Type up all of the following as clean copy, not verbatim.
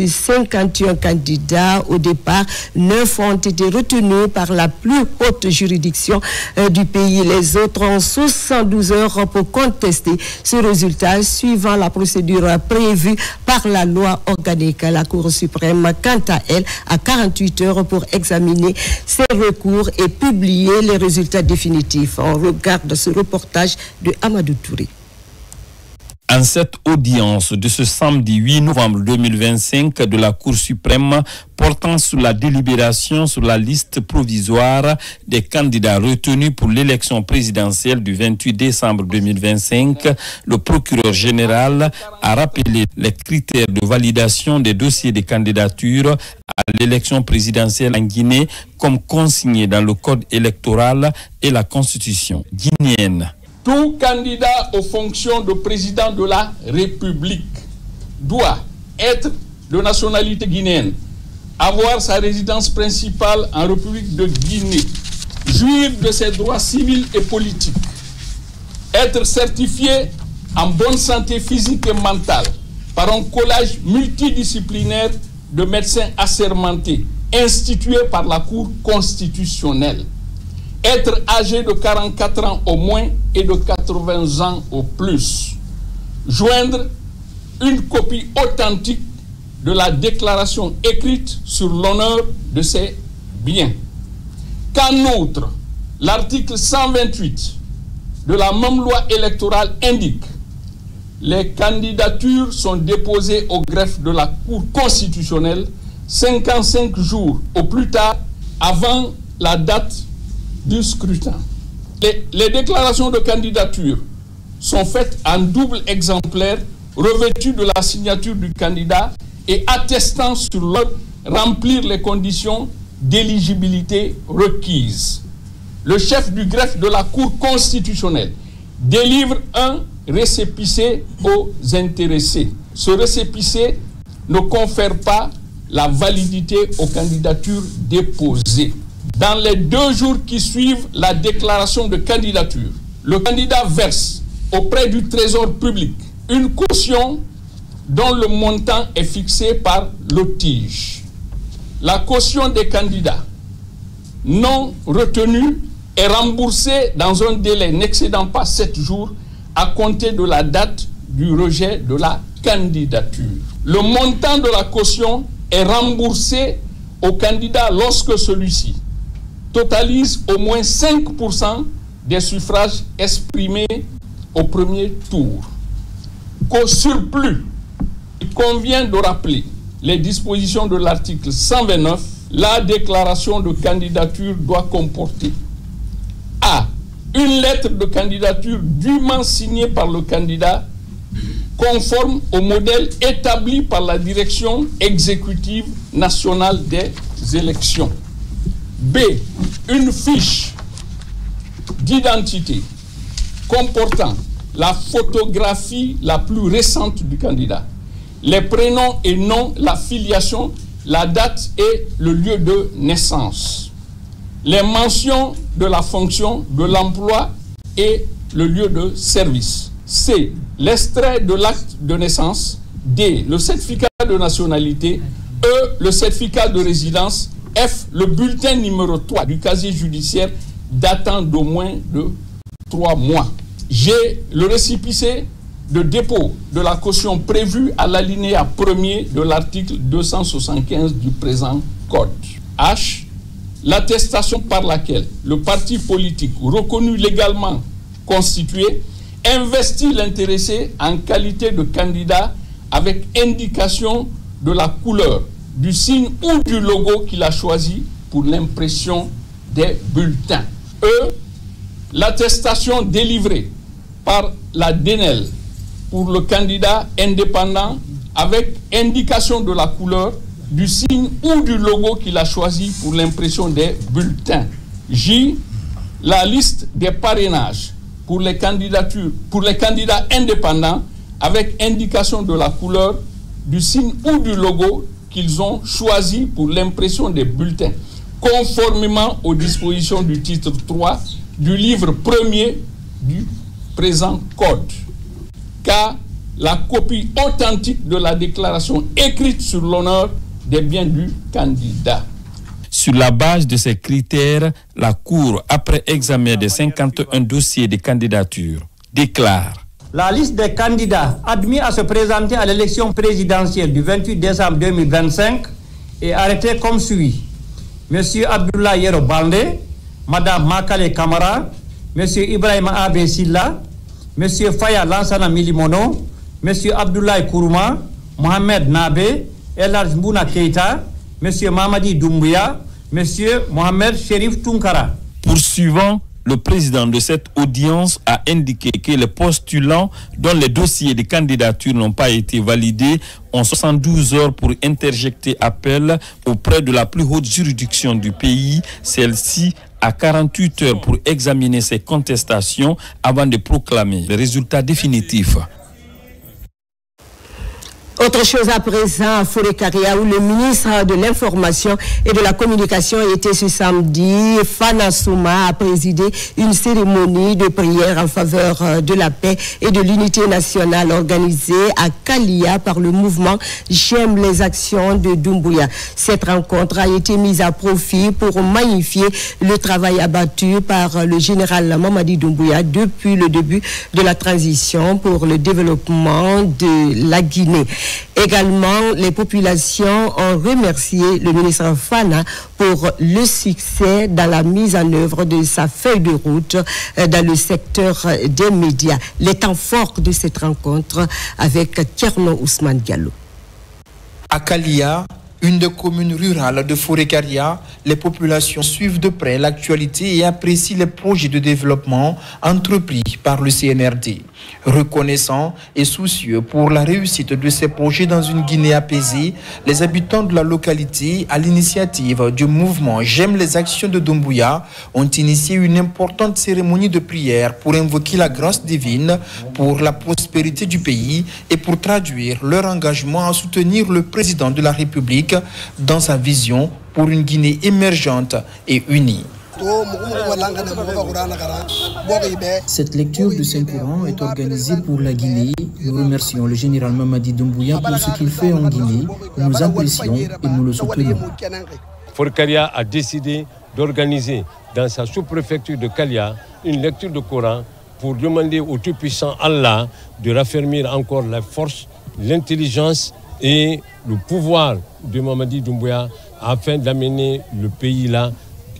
Sur 51 candidats au départ, 9 ont été retenus par la plus haute juridiction du pays. Les autres ont 72 heures pour contester ce résultat suivant la procédure prévue par la loi organique. La Cour suprême, quant à elle, a 48 heures pour examiner ces recours et publier les résultats définitifs. On regarde ce reportage de Amadou Touré. En cette audience de ce samedi 8 novembre 2025 de la Cour suprême portant sur la délibération sur la liste provisoire des candidats retenus pour l'élection présidentielle du 28 décembre 2025, le procureur général a rappelé les critères de validation des dossiers de candidature à l'élection présidentielle en Guinée comme consigné dans le code électoral et la constitution guinéenne. Tout candidat aux fonctions de président de la République doit être de nationalité guinéenne, avoir sa résidence principale en République de Guinée, jouir de ses droits civils et politiques, être certifié en bonne santé physique et mentale par un collège multidisciplinaire de médecins assermentés institué par la Cour constitutionnelle, être âgé de 44 ans au moins et de 80 ans au plus. Joindre une copie authentique de la déclaration écrite sur l'honneur de ses biens. Qu'en outre, l'article 128 de la même loi électorale indique: les candidatures sont déposées au greffe de la Cour constitutionnelle 55 jours au plus tard avant la date du scrutin. Les déclarations de candidature sont faites en double exemplaire revêtu de la signature du candidat et attestant sur l'ordre remplir les conditions d'éligibilité requises. Le chef du greffe de la Cour constitutionnelle délivre un récépissé aux intéressés. Ce récépissé ne confère pas la validité aux candidatures déposées. Dans les 2 jours qui suivent la déclaration de candidature, le candidat verse auprès du Trésor public une caution dont le montant est fixé par l'OTIGE. La caution des candidats non retenus est remboursée dans un délai n'excédant pas 7 jours à compter de la date du rejet de la candidature. Le montant de la caution est remboursé au candidat lorsque celui-ci totalise au moins 5% des suffrages exprimés au premier tour. Qu'au surplus, il convient de rappeler les dispositions de l'article 129. La déclaration de candidature doit comporter A. Une lettre de candidature dûment signée par le candidat conforme au modèle établi par la Direction exécutive nationale des élections. B. Une fiche d'identité comportant la photographie la plus récente du candidat, les prénoms et noms, la filiation, la date et le lieu de naissance, les mentions de la fonction, de l'emploi et le lieu de service. C. L'extrait de l'acte de naissance. D. Le certificat de nationalité. E. Le certificat de résidence. F. Le bulletin numéro 3 du casier judiciaire datant d'au moins de 3 mois. G. Le récépissé de dépôt de la caution prévue à l'alinéa 1er de l'article 275 du présent code. H. L'attestation par laquelle le parti politique reconnu légalement constitué investit l'intéressé en qualité de candidat avec indication de la couleur, du signe ou du logo qu'il a choisi pour l'impression des bulletins. E. L'attestation délivrée par la DENEL pour le candidat indépendant avec indication de la couleur, du signe ou du logo qu'il a choisi pour l'impression des bulletins. J. La liste des parrainages pour les candidats indépendants avec indication de la couleur, du signe ou du logo qu'ils ont choisi pour l'impression des bulletins, conformément aux dispositions du titre 3 du livre 1er du présent code. K. la copie authentique de la déclaration écrite sur l'honneur des biens du candidat. Sur la base de ces critères, la Cour, après examen des 51 dossiers de candidature, déclare: la liste des candidats admis à se présenter à l'élection présidentielle du 28 décembre 2025 est arrêtée comme suit. Monsieur Abdoulaye Yero Baldé, Madame Makale Kamara, Monsieur Ibrahima Abe Silla, Monsieur Faya Lansana Milimono, Monsieur Abdoulaye Kourouma, Mohamed Nabe, Elhadj Mbouna Keita, Monsieur Mamadi Doumbouya, Monsieur Mohamed Cherif Tunkara. Poursuivant, le président de cette audience a indiqué que les postulants dont les dossiers de candidature n'ont pas été validés ont 72 heures pour interjecter appel auprès de la plus haute juridiction du pays. Celle-ci a 48 heures pour examiner ces contestations avant de proclamer les résultats définitifs. Autre chose à présent à Forêt-Karia, où le ministre de l'Information et de la Communication était ce samedi. Fana Souma a présidé une cérémonie de prière en faveur de la paix et de l'unité nationale organisée à Kalia par le mouvement J'aime les actions de Doumbouya. Cette rencontre a été mise à profit pour magnifier le travail abattu par le général Mamadi Doumbouya depuis le début de la transition pour le développement de la Guinée. Également, les populations ont remercié le ministre Fana pour le succès dans la mise en œuvre de sa feuille de route dans le secteur des médias. Les temps forts de cette rencontre avec Kerno Ousmane Diallo. À Kalia, une des communes rurales de Forêt-Karia, les populations suivent de près l'actualité et apprécient les projets de développement entrepris par le CNRD. Reconnaissants et soucieux pour la réussite de ces projets dans une Guinée apaisée, les habitants de la localité, à l'initiative du mouvement J'aime les actions de Doumbouya, ont initié une importante cérémonie de prière pour invoquer la grâce divine pour la prospérité du pays et pour traduire leur engagement à soutenir le président de la République dans sa vision pour une Guinée émergente et unie. Cette lecture du Saint-Coran est organisée pour la Guinée. Nous remercions le général Mamadi Doumbouya pour ce qu'il fait en Guinée. Nous apprécions et nous le soutenons. Forêt-Karia a décidé d'organiser dans sa sous-préfecture de Kalia une lecture du Coran pour demander au Tout-Puissant Allah de raffermir encore la force, l'intelligence et le pouvoir de Mamadi Doumbouya afin d'amener le pays là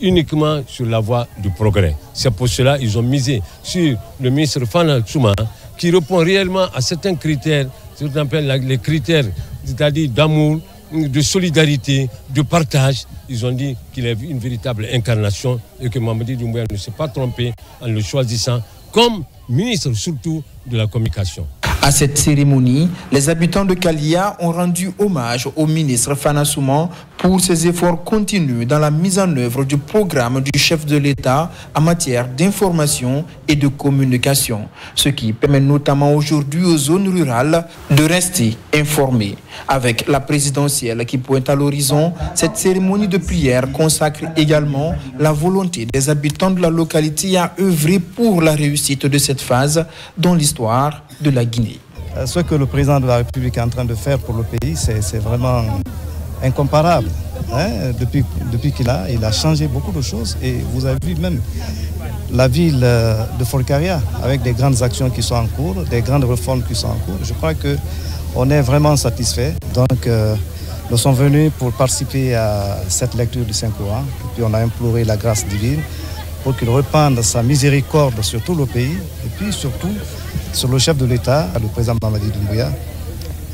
uniquement sur la voie du progrès. C'est pour cela qu'ils ont misé sur le ministre Fana Souma qui répond réellement à certains critères, ce qu'on appelle les critères, c'est-à-dire d'amour, de solidarité, de partage. Ils ont dit qu'il est une véritable incarnation et que Mamadi Doumbouya ne s'est pas trompé en le choisissant comme ministre surtout de la communication. À cette cérémonie, les habitants de Kalia ont rendu hommage au ministre Fana Souma pour ses efforts continus dans la mise en œuvre du programme du chef de l'État en matière d'information et de communication, ce qui permet notamment aujourd'hui aux zones rurales de rester informées. Avec la présidentielle qui pointe à l'horizon, cette cérémonie de prière consacre également la volonté des habitants de la localité à œuvrer pour la réussite de cette phase dans l'histoire de la Guinée. Ce que le président de la République est en train de faire pour le pays, c'est vraiment incomparable. Depuis qu'il a changé beaucoup de choses et vous avez vu même la ville de Forêt-Karia avec des grandes actions qui sont en cours, des grandes réformes qui sont en cours. Je crois qu'on est vraiment satisfait. Donc nous sommes venus pour participer à cette lecture du Saint-Coran et puis on a imploré la grâce divine pour qu'il répande sa miséricorde sur tout le pays et puis surtout sur le chef de l'État, le président Mamadi Doumbouya,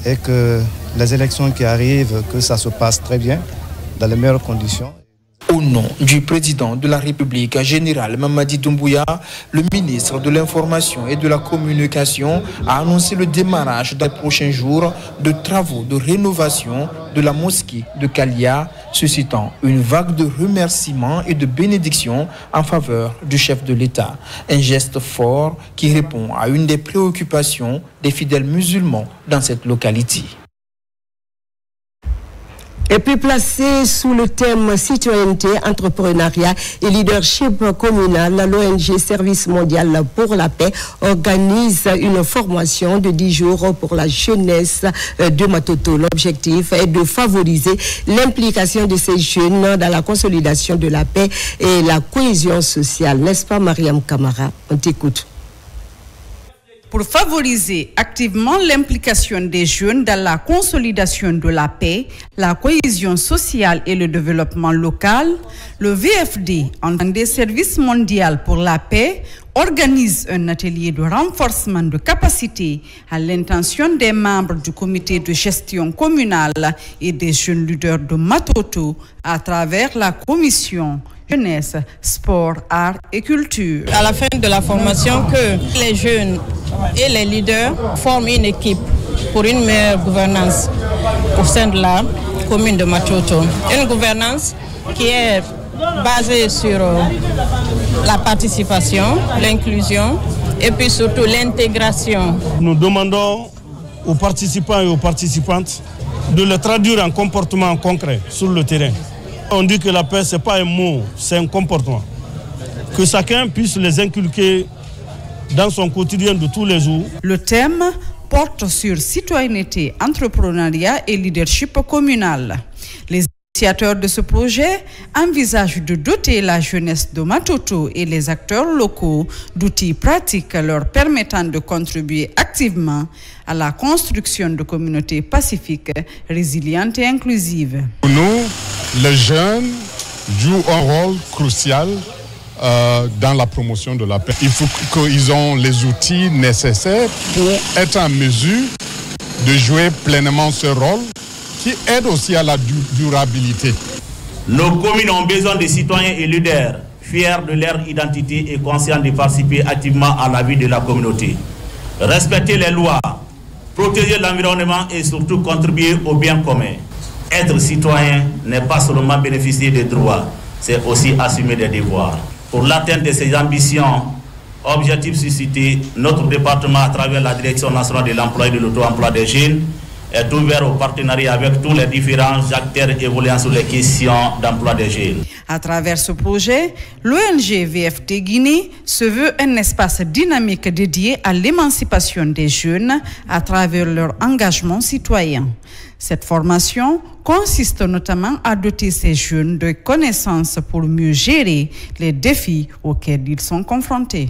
et que les élections qui arrivent, que ça se passe très bien, dans les meilleures conditions. Au nom du président de la République, général Mamadi Doumbouya, le ministre de l'Information et de la Communication a annoncé le démarrage dans les prochains jours de travaux de rénovation de la mosquée de Kalia, suscitant une vague de remerciements et de bénédictions en faveur du chef de l'État. Un geste fort qui répond à une des préoccupations des fidèles musulmans dans cette localité. Et puis placé sous le thème citoyenneté, entrepreneuriat et leadership communal, l'ONG Service mondial pour la paix organise une formation de 10 jours pour la jeunesse de Matoto. L'objectif est de favoriser l'implication de ces jeunes dans la consolidation de la paix et la cohésion sociale. N'est-ce pas, Mariam Kamara? On t'écoute. Pour favoriser activement l'implication des jeunes dans la consolidation de la paix, la cohésion sociale et le développement local, le VFD, en tant que service mondial pour la paix, organise un atelier de renforcement de capacité à l'intention des membres du comité de gestion communale et des jeunes leaders de Matoto à travers la commission jeunesse, sport, art et culture. À la fin de la formation, que les jeunes et les leaders forment une équipe pour une meilleure gouvernance au sein de la commune de Matoto. Une gouvernance qui est basée sur la participation, l'inclusion et puis surtout l'intégration. Nous demandons aux participants et aux participantes de le traduire en comportement concret sur le terrain. On dit que la paix, ce n'est pas un mot, c'est un comportement. Que chacun puisse les inculquer dans son quotidien de tous les jours. Le thème porte sur citoyenneté, entrepreneuriat et leadership communal. Les initiateurs de ce projet envisagent de doter la jeunesse de Matoto et les acteurs locaux d'outils pratiques leur permettant de contribuer activement à la construction de communautés pacifiques, résilientes et inclusives. Pour nous, les jeunes jouent un rôle crucial dans la promotion de la paix. Il faut qu'ils aient les outils nécessaires pour être en mesure de jouer pleinement ce rôle qui aide aussi à la durabilité. Nos communes ont besoin de citoyens et leaders fiers de leur identité et conscients de participer activement à la vie de la communauté. Respecter les lois, protéger l'environnement et surtout contribuer au bien commun. Être citoyen n'est pas seulement bénéficier des droits, c'est aussi assumer des devoirs. Pour l'atteinte de ces ambitions, objectifs suscités, notre département, à travers la Direction nationale de l'emploi et de l'auto-emploi des jeunes, est ouvert au partenariat avec tous les différents acteurs évoluant sur les questions d'emploi des jeunes. À travers ce projet, l'ONG VFD Guinée se veut un espace dynamique dédié à l'émancipation des jeunes à travers leur engagement citoyen. Cette formation consiste notamment à doter ces jeunes de connaissances pour mieux gérer les défis auxquels ils sont confrontés.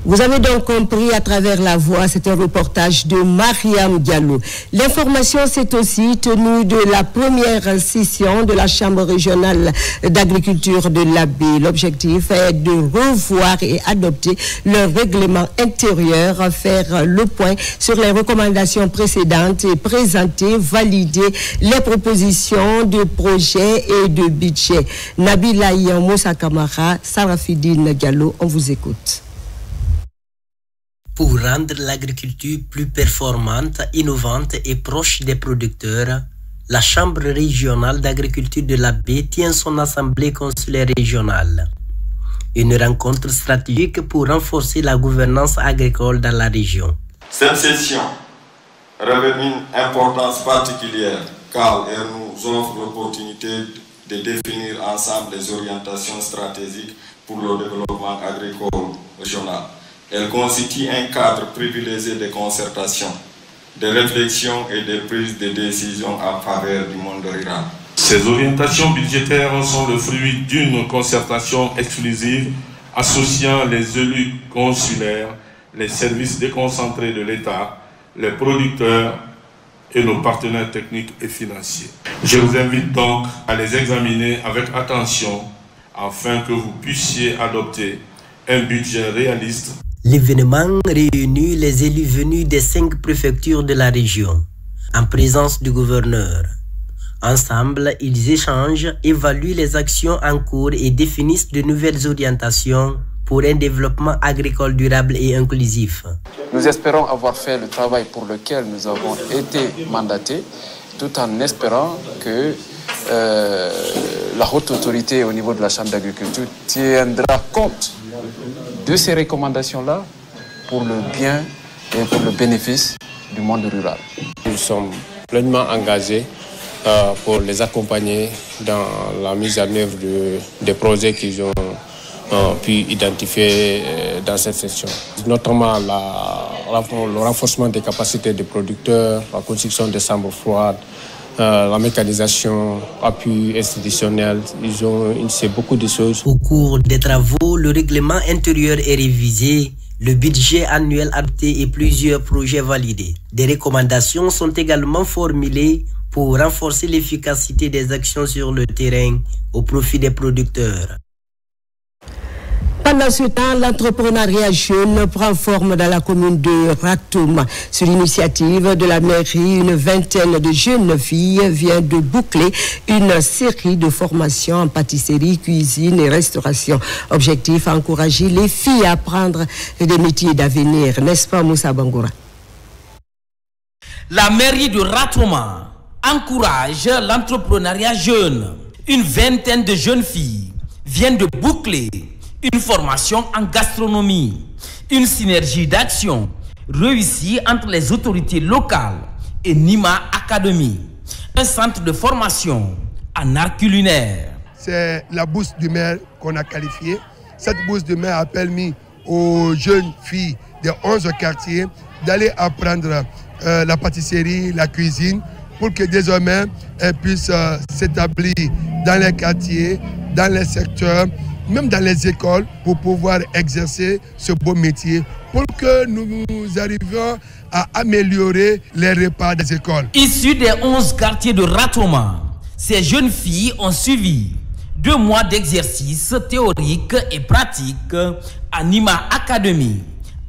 Vous avez donc compris à travers la voix, c'est un reportage de Mariam Diallo. L'information s'est aussi tenue de la première session de la Chambre régionale d'agriculture de l'Abbé. L'objectif est de revoir et adopter le règlement intérieur, faire le point sur les recommandations précédentes et présenter, valider les propositions de projets et de budget. Nabila Moussa Kamara, Sarafidine Diallo, on vous écoute. Pour rendre l'agriculture plus performante, innovante et proche des producteurs, la Chambre régionale d'agriculture de l'Abbé tient son assemblée consulaire régionale. Une rencontre stratégique pour renforcer la gouvernance agricole dans la région. Cette session revêt une importance particulière car elle nous offre l'opportunité de définir ensemble les orientations stratégiques pour le développement agricole régional. Elle constitue un cadre privilégié de concertation, de réflexion et de prise de décision en faveur du monde rural. Ces orientations budgétaires sont le fruit d'une concertation exclusive associant les élus consulaires, les services déconcentrés de l'État, les producteurs et nos partenaires techniques et financiers. Je vous invite donc à les examiner avec attention afin que vous puissiez adopter un budget réaliste. L'événement réunit les élus venus des 5 préfectures de la région, en présence du gouverneur. Ensemble, ils échangent, évaluent les actions en cours et définissent de nouvelles orientations pour un développement agricole durable et inclusif. Nous espérons avoir fait le travail pour lequel nous avons été mandatés, tout en espérant que la haute autorité au niveau de la Chambre d'agriculture tiendra compte de ces recommandations-là pour le bien et pour le bénéfice du monde rural. Nous sommes pleinement engagés pour les accompagner dans la mise en œuvre des projets qu'ils ont pu identifier dans cette section. Notamment le renforcement des capacités des producteurs, la construction des chambres froides, la mécanisation, appui institutionnel. Ils ont initié beaucoup de choses. Au cours des travaux, le règlement intérieur est révisé, le budget annuel adopté et plusieurs projets validés. Des recommandations sont également formulées pour renforcer l'efficacité des actions sur le terrain au profit des producteurs. Pendant ce temps, l'entrepreneuriat jeune prend forme dans la commune de Ratoum. Sur l'initiative de la mairie, une vingtaine de jeunes filles vient de boucler une série de formations en pâtisserie, cuisine et restauration. Objectif, encourager les filles à apprendre des métiers d'avenir. N'est-ce pas, Moussa Bangoura? La mairie de Ratoum encourage l'entrepreneuriat jeune. Une vingtaine de jeunes filles viennent de boucler une formation en gastronomie, une synergie d'action réussie entre les autorités locales et Nima Academy, un centre de formation en art culinaire. C'est la bourse du maire qu'on a qualifiée. Cette bourse du maire a permis aux jeunes filles des 11 quartiers d'aller apprendre la pâtisserie, la cuisine, pour que désormais elles puissent s'établir dans les quartiers, dans les secteurs, même dans les écoles, pour pouvoir exercer ce beau métier, pour que nous arrivions à améliorer les repas des écoles. Issus des 11 quartiers de Ratoum, ces jeunes filles ont suivi 2 mois d'exercice théorique et pratique à Nima Academy,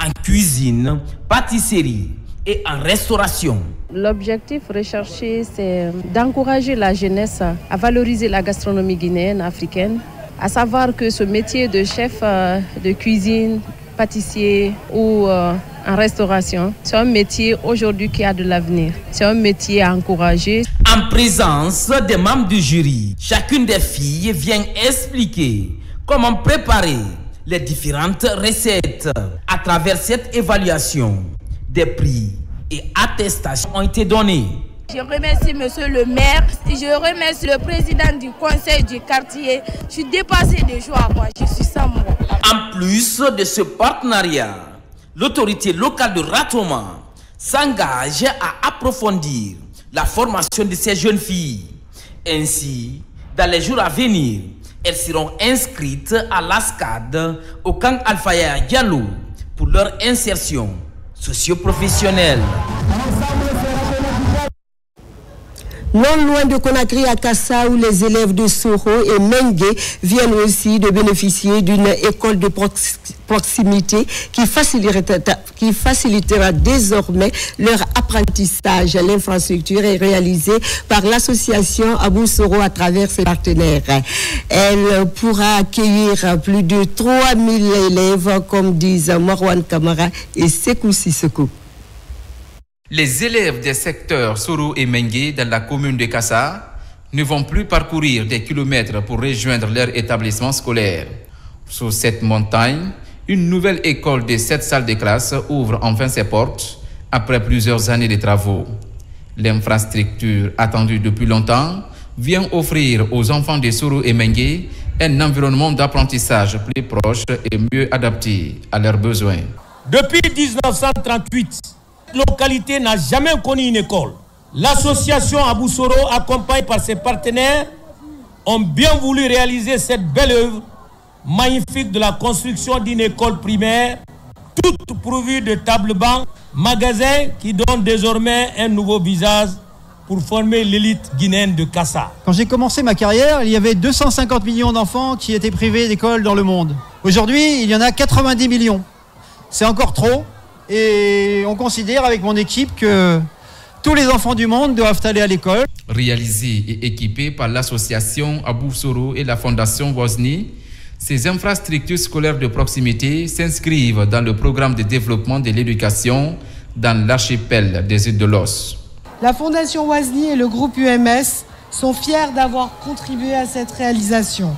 en cuisine, pâtisserie et en restauration. L'objectif recherché, c'est d'encourager la jeunesse à valoriser la gastronomie guinéenne, africaine, à savoir que ce métier de chef de cuisine, pâtissier ou en restauration, c'est un métier aujourd'hui qui a de l'avenir. C'est un métier à encourager. En présence des membres du jury, chacune des filles vient expliquer comment préparer les différentes recettes. À travers cette évaluation, des prix et attestations ont été donnés. Je remercie monsieur le maire, je remercie le président du conseil du quartier. Je suis dépassée de joie, moi, je suis sans mots. En plus de ce partenariat, l'autorité locale de Ratoum s'engage à approfondir la formation de ces jeunes filles. Ainsi, dans les jours à venir, elles seront inscrites à l'ASCAD au camp Alfaya Diallo pour leur insertion socio-professionnelle. Non loin de Conakry à Kassa, où les élèves de Soro et Mengue viennent aussi de bénéficier d'une école de proximité qui facilitera désormais leur apprentissage. L'infrastructure est réalisée par l'association Abou Soro à travers ses partenaires. Elle pourra accueillir plus de 3000 élèves, comme disent Marwan Kamara et Sekou Sissoko. Les élèves des secteurs Soro et Mengue dans la commune de Kassa ne vont plus parcourir des kilomètres pour rejoindre leur établissement scolaire. Sur cette montagne, une nouvelle école de 7 salles de classe ouvre enfin ses portes après plusieurs années de travaux. L'infrastructure attendue depuis longtemps vient offrir aux enfants de Soro et Mengue un environnement d'apprentissage plus proche et mieux adapté à leurs besoins. Depuis 1938, cette localité n'a jamais connu une école. L'association Abou Soro, accompagnée par ses partenaires, ont bien voulu réaliser cette belle œuvre magnifique de la construction d'une école primaire, toute pourvue de tables-bancs, magasins qui donnent désormais un nouveau visage pour former l'élite guinéenne de Kassa. Quand j'ai commencé ma carrière, il y avait 250 millions d'enfants qui étaient privés d'école dans le monde. Aujourd'hui, il y en a 90 millions. C'est encore trop. Et on considère avec mon équipe que tous les enfants du monde doivent aller à l'école. Réalisé et équipé par l'association Abou Soro et la fondation Wozni, ces infrastructures scolaires de proximité s'inscrivent dans le programme de développement de l'éducation dans l'archipel des îles de l'Os. La fondation Wozni et le groupe UMS sont fiers d'avoir contribué à cette réalisation.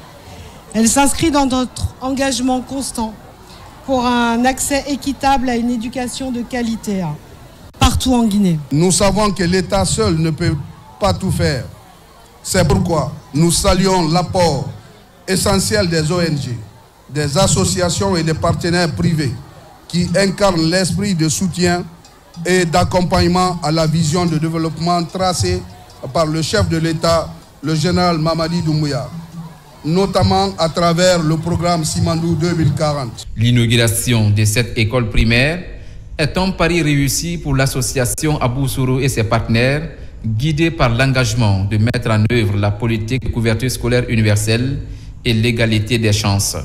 Elle s'inscrit dans notre engagement constant pour un accès équitable à une éducation de qualité partout en Guinée. Nous savons que l'État seul ne peut pas tout faire. C'est pourquoi nous saluons l'apport essentiel des ONG, des associations et des partenaires privés qui incarnent l'esprit de soutien et d'accompagnement à la vision de développement tracée par le chef de l'État, le général Mamadi Doumbouya, notamment à travers le programme Simandou 2040. L'inauguration de cette école primaire est un pari réussi pour l'association Abou Soro et ses partenaires, guidés par l'engagement de mettre en œuvre la politique de couverture scolaire universelle et l'égalité des chances.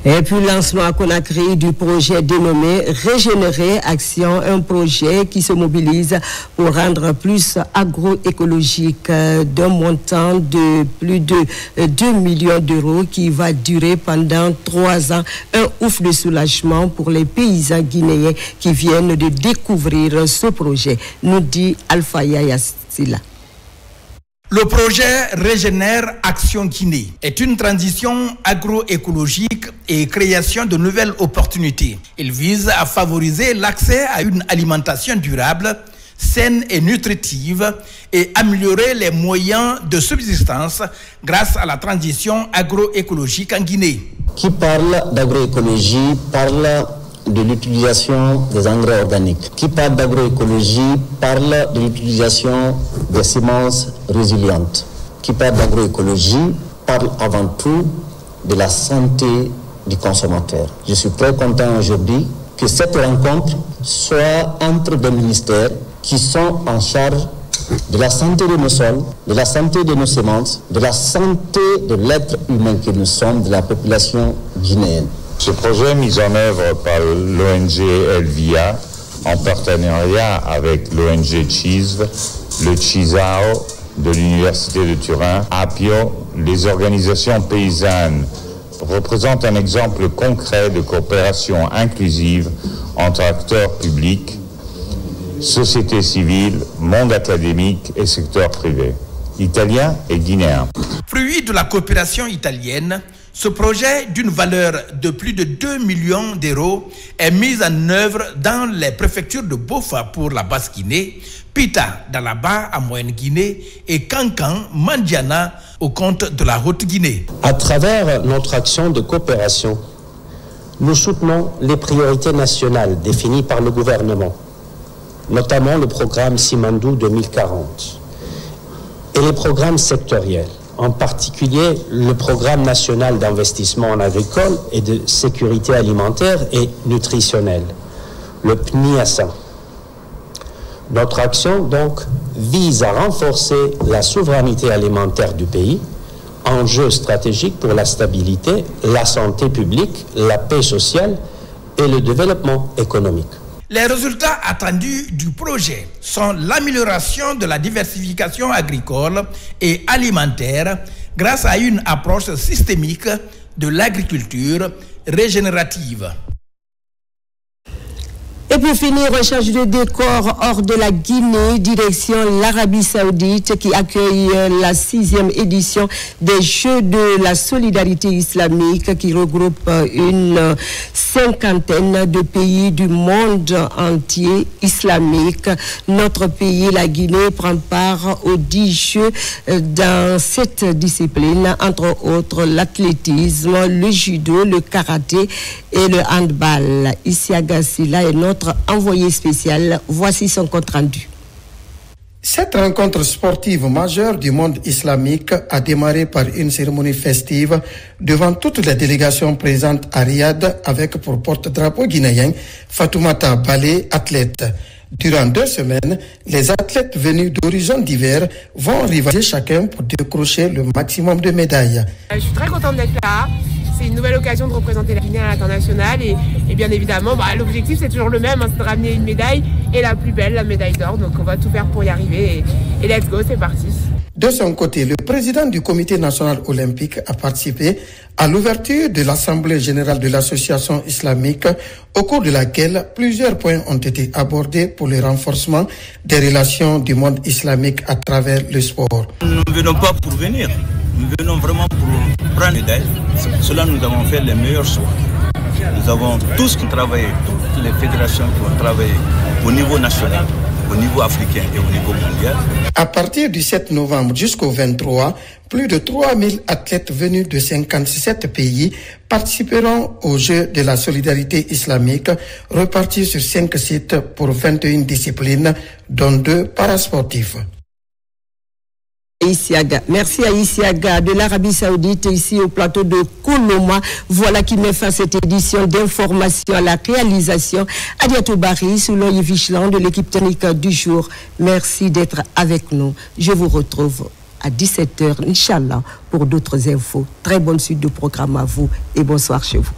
Et puis lancement à Conakry du projet dénommé Régénérer Action, un projet qui se mobilise pour rendre plus agroécologique d'un montant de plus de 2 millions d'euros qui va durer pendant 3 ans. Un ouf de soulagement pour les paysans guinéens qui viennent de découvrir ce projet, nous dit Alpha Yaya Silla. Le projet Régénère Action Guinée est une transition agroécologique et création de nouvelles opportunités. Il vise à favoriser l'accès à une alimentation durable, saine et nutritive et améliorer les moyens de subsistance grâce à la transition agroécologique en Guinée. Qui parle d'agroécologie parle de l'utilisation des engrais organiques. Qui parle d'agroécologie parle de l'utilisation des semences résilientes. Qui parle d'agroécologie parle avant tout de la santé du consommateur. Je suis très content aujourd'hui que cette rencontre soit entre des ministères qui sont en charge de la santé de nos sols, de la santé de nos semences, de la santé de l'être humain que nous sommes, de la population guinéenne. Ce projet mis en œuvre par l'ONG Elvia en partenariat avec l'ONG CISV, le CISAO de l'Université de Turin, APIO, les organisations paysannes, représente un exemple concret de coopération inclusive entre acteurs publics, société civile, monde académique et secteur privé, italien et guinéen. Fruit de la coopération italienne, ce projet d'une valeur de plus de 2 millions d'euros est mis en œuvre dans les préfectures de Bofa pour la Basse-Guinée, Pita dans la Bas-Moyenne-Guinée et Kankan, Mandiana au compte de la Haute-Guinée. À travers notre action de coopération, nous soutenons les priorités nationales définies par le gouvernement, notamment le programme Simandou 2040 et les programmes sectoriels. En particulier le programme national d'investissement en agricole et de sécurité alimentaire et nutritionnelle, le PNIASA. Notre action, donc, vise à renforcer la souveraineté alimentaire du pays, enjeu stratégique pour la stabilité, la santé publique, la paix sociale et le développement économique. Les résultats attendus du projet sont l'amélioration de la diversification agricole et alimentaire grâce à une approche systémique de l'agriculture régénérative. Et pour finir, recherche de décor hors de la Guinée, direction l'Arabie Saoudite qui accueille la 6e édition des Jeux de la solidarité islamique qui regroupe une 50aine de pays du monde entier islamique. Notre pays, la Guinée, prend part aux 10 Jeux dans cette discipline, entre autres l'athlétisme, le judo, le karaté et le handball. Isiaga Silla est notre envoyé spécial. Voici son compte rendu. Cette rencontre sportive majeure du monde islamique a démarré par une cérémonie festive devant toutes les délégations présentes à Riyad avec pour porte-drapeau guinéen Fatoumata Balé, athlète. Durant 2 semaines, les athlètes venus d'horizons divers vont rivaliser chacun pour décrocher le maximum de médailles. Je suis très contente d'être là. C'est une nouvelle occasion de représenter la Guinée à l'international et bien évidemment, l'objectif c'est toujours le même, c'est de ramener une médaille et la plus belle, la médaille d'or. Donc on va tout faire pour y arriver et let's go, c'est parti. De son côté, le président du Comité national olympique a participé à l'ouverture de l'Assemblée générale de l'association islamique, au cours de laquelle plusieurs points ont été abordés pour le renforcement des relations du monde islamique à travers le sport. Nous ne venons pas pour venir, nous venons vraiment pour prendre une médaille. C'est pour cela que nous avons fait les meilleurs choix. Nous avons tous travaillé, toutes les fédérations qui ont travaillé au niveau national. au niveau africain et au niveau mondial. À partir du 7 novembre jusqu'au 23, plus de 3000 athlètes venus de 57 pays participeront aux Jeux de la solidarité islamique, repartis sur 5 sites pour 21 disciplines, dont 2 parasportifs. Isiaga. Merci à Isiaga de l'Arabie Saoudite, ici au plateau de Koloma. Voilà qui met fin à cette édition d'information à la réalisation. Adiatou Bari, sous l'œil vigilant de l'équipe technique du jour. Merci d'être avec nous. Je vous retrouve à 17h, Inch'Allah, pour d'autres infos. Très bonne suite de programme à vous et bonsoir chez vous.